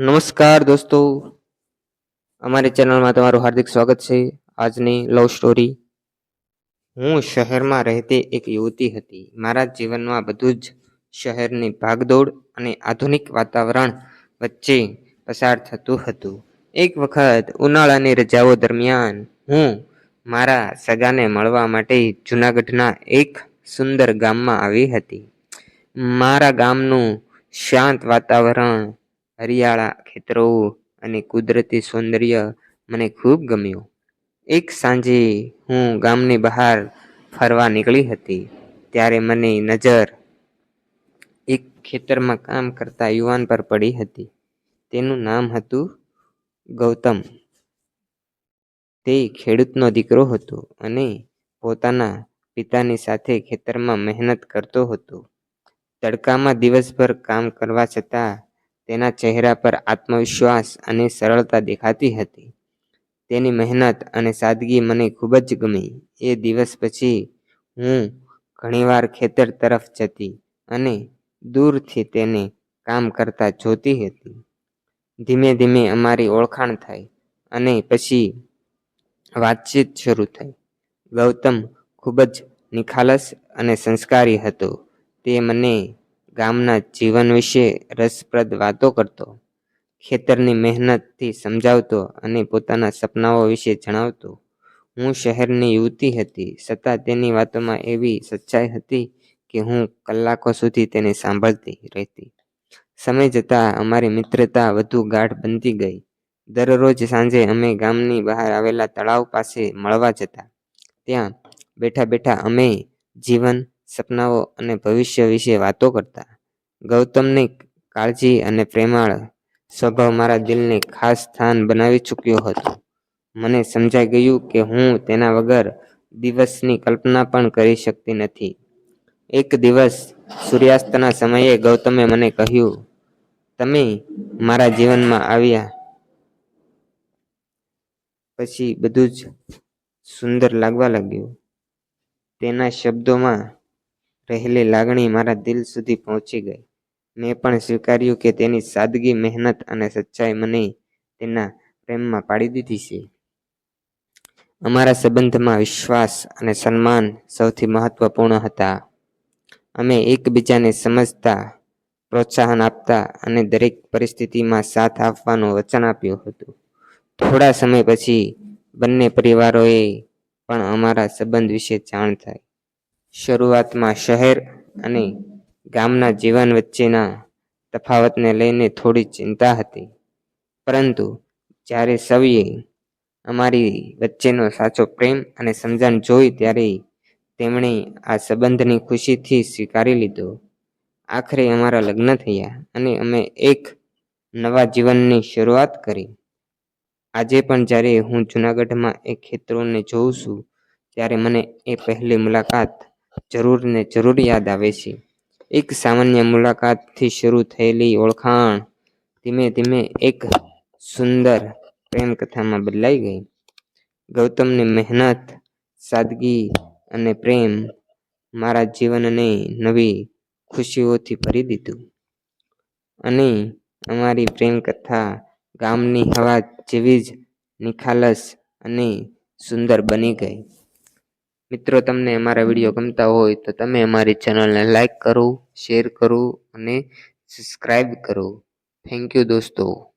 નમસ્કાર દોસ્તો, અમારી ચેનલમાં તમારું હાર્દિક સ્વાગત છે. આજની લવ સ્ટોરી. હું શહેરમાં રહેતી એક યુવતી હતી. મારા જીવનમાં બધું જ શહેરની ભાગદોડ અને આધુનિક વાતાવરણ વચ્ચે પસાર થતું હતું. એક વખત ઉનાળાની રજાઓ દરમિયાન હું મારા સગાને મળવા માટે જૂનાગઢના એક સુંદર ગામમાં આવી હતી. મારા ગામનું શાંત વાતાવરણ, હરિયાળા ખેતરો અને કુદરતી સૌંદર્ય મને ખૂબ ગમ્યું. એક સાંજે હું ગામની બહાર ફરવા નીકળી હતી, ત્યારે મને નજર એક ખેતરમાં કામ કરતા યુવાન પર પડી હતી. તેનું નામ હતું ગૌતમ. તે ખેડૂતનો દીકરો હતો અને પોતાના પિતાની સાથે ખેતરમાં મહેનત કરતો હતો. તડકામાં દિવસભર કામ કરવા છતાં તેના ચહેરા પર આત્મવિશ્વાસ અને સરળતા દેખાતી હતી. તેની મહેનત અને સાદગી મને ખૂબ જ ગમી. એ દિવસ પછી હું ઘણીવાર ખેતર તરફ જતી અને દૂરથી તેને કામ કરતા જોતી હતી. ધીમે ધીમે અમારી ઓળખાણ થઈ અને પછી વાતચીત શરૂ થઈ. ગૌતમ ખૂબ જ નિખાલસ અને સંસ્કારી હતો. તે મને ગામના જીવન વિશે રસપ્રદ વાતો કરતો, ખેતરની મહેનતથી સમજાવતો અને પોતાના સપનાઓ વિશે જણાવતો. હું શહેરની યુવતી હતી, છતાં તેની વાતોમાં એવી સચ્ચાઈ હતી કે હું કલાકો સુધી તેને સાંભળતી રહેતી. સમય જતાં અમારી મિત્રતા વધુ ગાઢ બનતી ગઈ. દરરોજ સાંજે અમે ગામની બહાર આવેલા તળાવ પાસે મળવા જતા. ત્યાં બેઠા બેઠા અમે જીવન, સપનાઓ અને ભવિષ્ય વિશે વાતો કરતા. ગૌતમની કાળજી અને પ્રેમાળ સ્વભાવ મારા દિલને ખાસ સ્થાન બનાવી ચૂક્યો હતો. મને સમજાઈ ગયું કે હું તેના વગર દિવસની કલ્પના પણ કરી શકતી નથી. એક દિવસ સૂર્યાસ્તના સમયે ગૌતમે મને કહ્યું, "તમે મારા જીવનમાં આવ્યા પછી બધું જ સુંદર લાગવા લાગ્યું." તેના શબ્દોમાં રહેલી લાગણી મારા દિલ સુધી પહોંચી ગઈ. મેં પણ સ્વીકાર્યું કે તેની સાદગી, મહેનત અને સચ્ચાઈ મને તેના પ્રેમમાં પાડી દીધી છે. અમારા સંબંધમાં વિશ્વાસ અને સન્માન સૌથી મહત્વપૂર્ણ હતા. અમે એકબીજાને સમજતા, પ્રોત્સાહન આપતા અને દરેક પરિસ્થિતિમાં સાથ આપવાનું વચન આપ્યું હતું. થોડા સમય પછી બંને પરિવારોએ પણ અમારા સંબંધ વિશે જાણ થઈ. શરૂઆતમાં શહેર અને ગામના જીવન વચ્ચેના તફાવતને લઈને થોડી ચિંતા હતી, પરંતુ જ્યારે સૌએ અમારી વચ્ચેનો સાચો પ્રેમ અને સમજણ જોઈ ત્યારે તેમણે આ સંબંધની ખુશીથી સ્વીકારી લીધો. આખરે અમારા લગ્ન થયા અને અમે એક નવા જીવનની શરૂઆત કરી. આજે પણ જ્યારે હું જૂનાગઢમાં એ ખેતરોને જોઉં છું, ત્યારે મને એ પહેલી મુલાકાત જરૂર ને જરૂર યાદ આવે છે. એક સામાન્ય મુલાકાતથી શરૂ થયેલી ઓળખાણ ધીમે ધીમે એક સુંદર પ્રેમ કથામાં બદલાઈ ગઈ. ગૌતમની મહેનત, સાદગી અને પ્રેમ મારા જીવનને નવી ખુશીઓથી ભરી દીધું અને અમારી પ્રેમ કથા ગામની હવા જેવી જ નિખાલસ અને સુંદર બની ગઈ. મિત્રો, તમને અમારા વિડીયો ગમતા હોય તો તમે અમારી ચેનલને લાઈક કરો, શેર કરો અને સબસ્ક્રાઈબ કરો. થેન્ક યુ દોસ્તો.